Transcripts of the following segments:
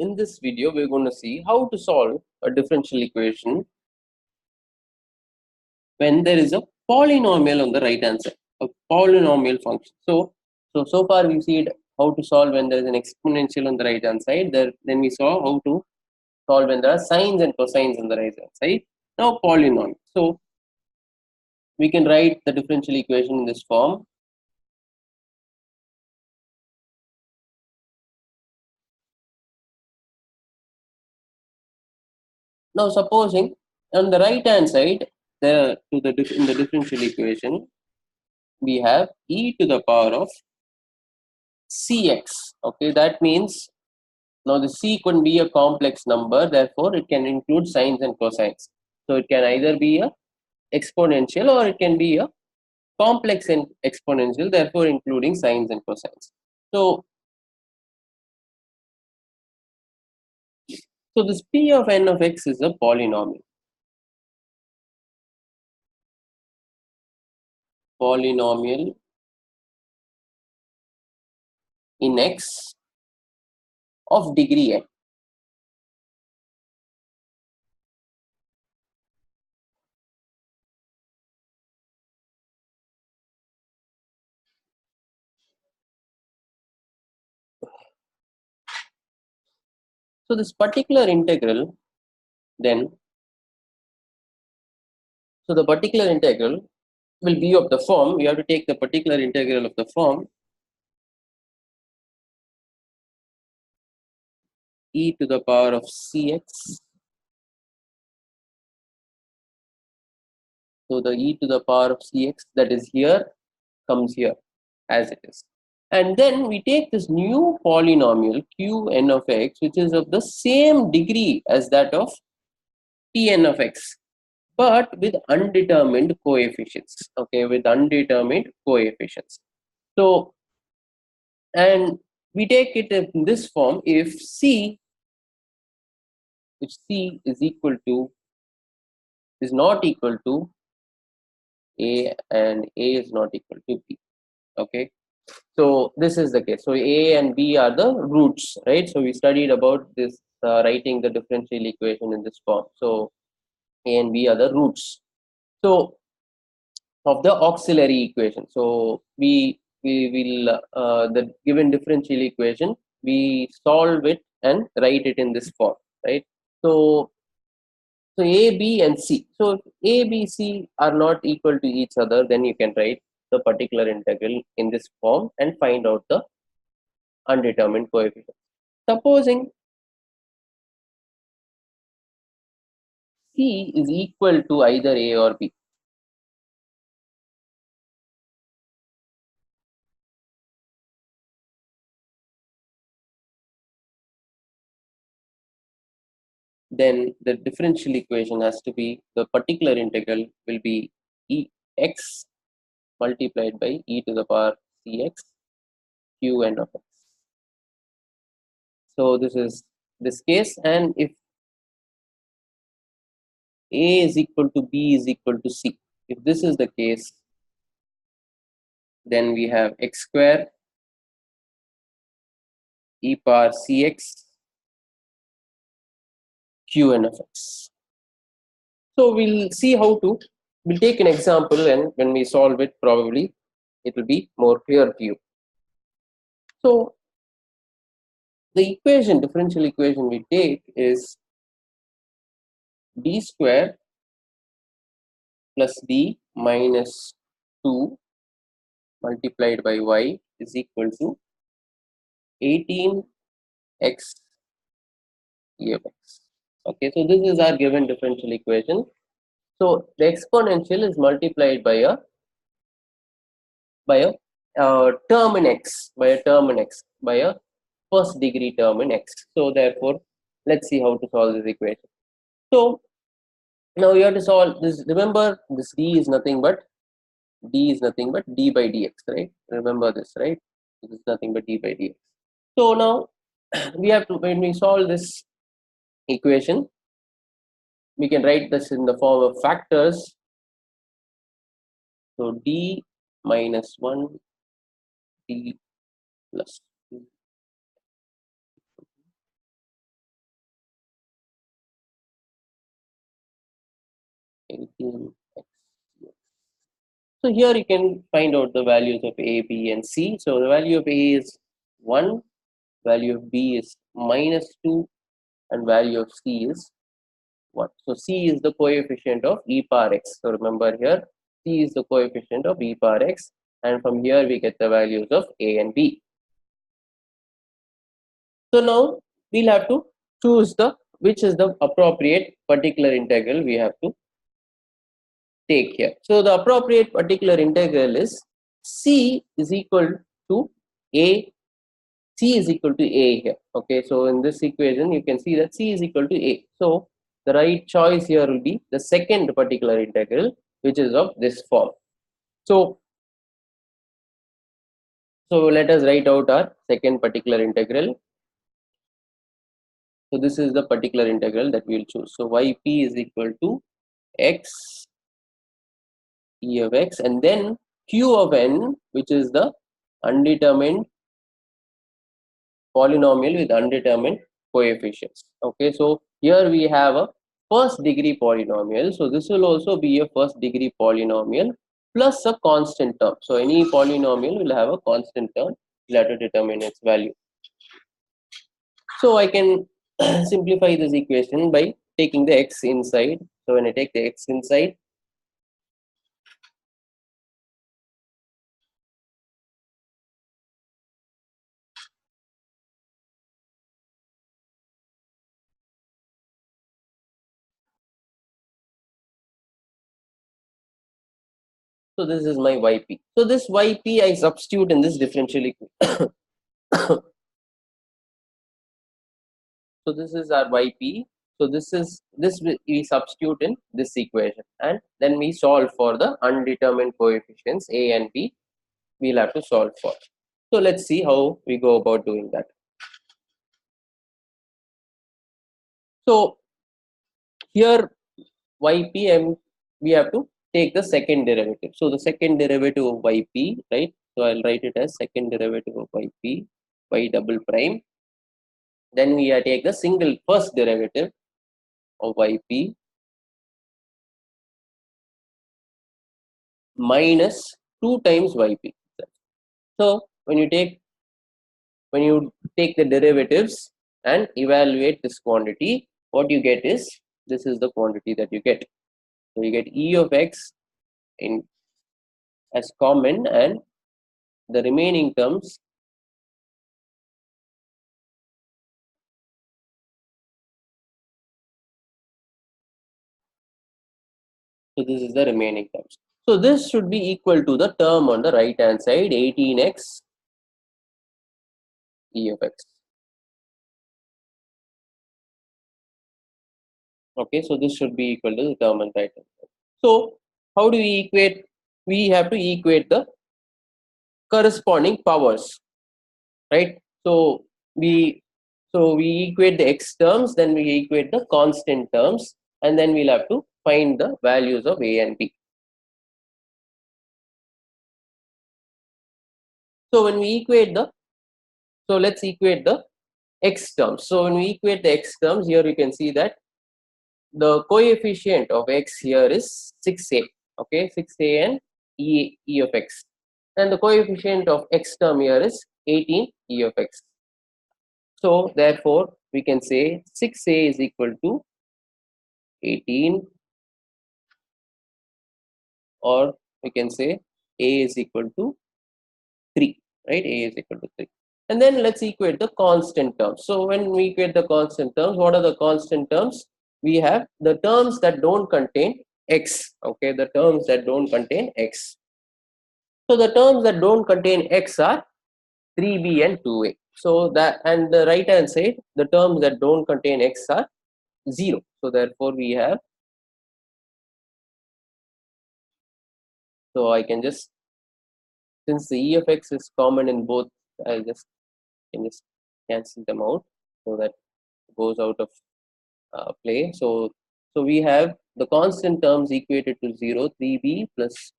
In this video, we're going to see how to solve a differential equation when there is a polynomial on the right hand side, a polynomial function. So far we see how to solve when there is an exponential on the right hand side. Then we saw how to solve when there are sines and cosines on the right hand side. Now polynomial. So we can write the differential equation in this form. Now supposing on the right hand side, in the differential equation, we have e to the power of cx. Okay, that means now the c could be a complex number, therefore it can include sines and cosines. So it can either be a exponential or it can be a complex and exponential, therefore including sines and cosines. So this p of n of x is a polynomial. Polynomial in x of degree n. So this particular integral then, so the particular integral will be of the form, you have to take the particular integral of the form e to the power of cx. So the e to the power of cx that is here comes here as it is. And then we take this new polynomial qn of x, which is of the same degree as that of pn of x, but with undetermined coefficients. Okay, with undetermined coefficients. So, and we take it in this form if c is not equal to a and a is not equal to b. Okay, so this is the case. So a and b are the roots, right? So we studied about this writing the differential equation in this form. So a and b are the roots so of the auxiliary equation. So we will the given differential equation, we solve it and write it in this form, right? So A, B, and C. So if A, B, C are not equal to each other, then you can write the particular integral in this form and find out the undetermined coefficient. Supposing C is equal to either A or B, then the differential equation has to be, the particular integral will be x multiplied by e to the power cx qn of x. So this is this case, and if A is equal to B is equal to C, if this is the case, then we have x square e power cx qn of x. So we'll see how to, we'll take an example, and when we solve it, probably it will be more clear to you. So the equation, differential equation we take is d square plus d minus 2 multiplied by y is equal to 18x e of x. Okay, so this is our given differential equation. So the exponential is multiplied by a term in x, by a first degree term in x. So therefore, let's see how to solve this equation. So now you have to solve this. Remember, this d is nothing but d by dx, right? Remember this, right? This is nothing but d by dx. So now we have to, when we solve this equation, we can write this in the form of factors. So d minus 1 d plus 2 18x. So here you can find out the values of A, B, and C. So the value of A is 1, value of B is -2, and value of C is 1. So C is the coefficient of e power x. So remember here, C is the coefficient of e power x, and from here we get the values of A and B. So now we'll have to choose which is the appropriate particular integral we have to take here. So the appropriate particular integral is C is equal to A. C is equal to A here. Okay, so in this equation you can see that C is equal to A. So the right choice here will be the second particular integral, which is of this form. So let us write out our second particular integral. So this is the particular integral that we will choose. So yp is equal to x e of x, and then q of n, which is the undetermined polynomial with undetermined coefficients. Okay, so here we have a first degree polynomial. So this will also be a first degree polynomial plus a constant term. So any polynomial will have a constant term. We'll have to determine its value. So I can simplify this equation by taking the x inside. So when I take the x inside, so this is my yp. So this yp I substitute in this differential equation. So this is our yp. So this we substitute in this equation, and then we solve for the undetermined coefficients a and b. We'll have to solve for. So let's see how we go about doing that. So here yp, we have to take the second derivative. So the second derivative of yp, right? So I'll write it as second derivative of yp, y double prime. Then we take the single first derivative of yp minus 2 times yp. So when you take the derivatives and evaluate this quantity, what you get is, this is the quantity that you get. So you get e of x in as common, and the remaining terms, so this is the remaining terms. So this should be equal to the term on the right hand side, 18x e of x. Okay, so this should be equal to the term on the right hand side. So how do we equate? We have to equate the corresponding powers, right? So we equate the x terms, then we equate the constant terms, and then we'll have to find the values of a and b. So when we equate let's equate the x terms. So when we equate the x terms, here you can see that the coefficient of x here is 6a. Okay, 6a and e of x, and the coefficient of x term here is 18 e of x. So therefore we can say 6a is equal to 18, or we can say a is equal to 3, right? A is equal to 3. And then let's equate the constant terms. So when we equate the constant terms, what are the constant terms? We have the terms that don't contain x. Okay, the terms that don't contain x. So the terms that don't contain x are 3b and 2a. So that, and the right hand side, the terms that don't contain x are 0. So therefore we have, so I can just, since the e of x is common in both, I'll just cancel them out, so that it goes out of play. So we have the constant terms equated to 0. 3b plus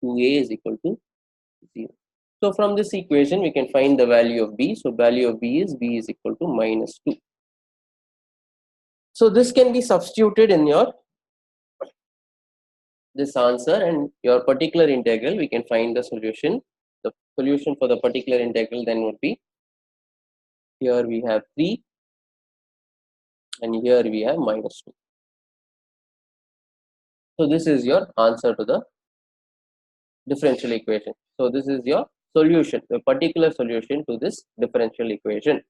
2a is equal to 0. So from this equation we can find the value of b. So value of b is equal to -2. So this can be substituted in your this answer and your particular integral, we can find the solution. The solution for the particular integral then would be, here we have 3 and here we have -2. So this is your answer to the differential equation. So this is your solution, the particular solution to this differential equation.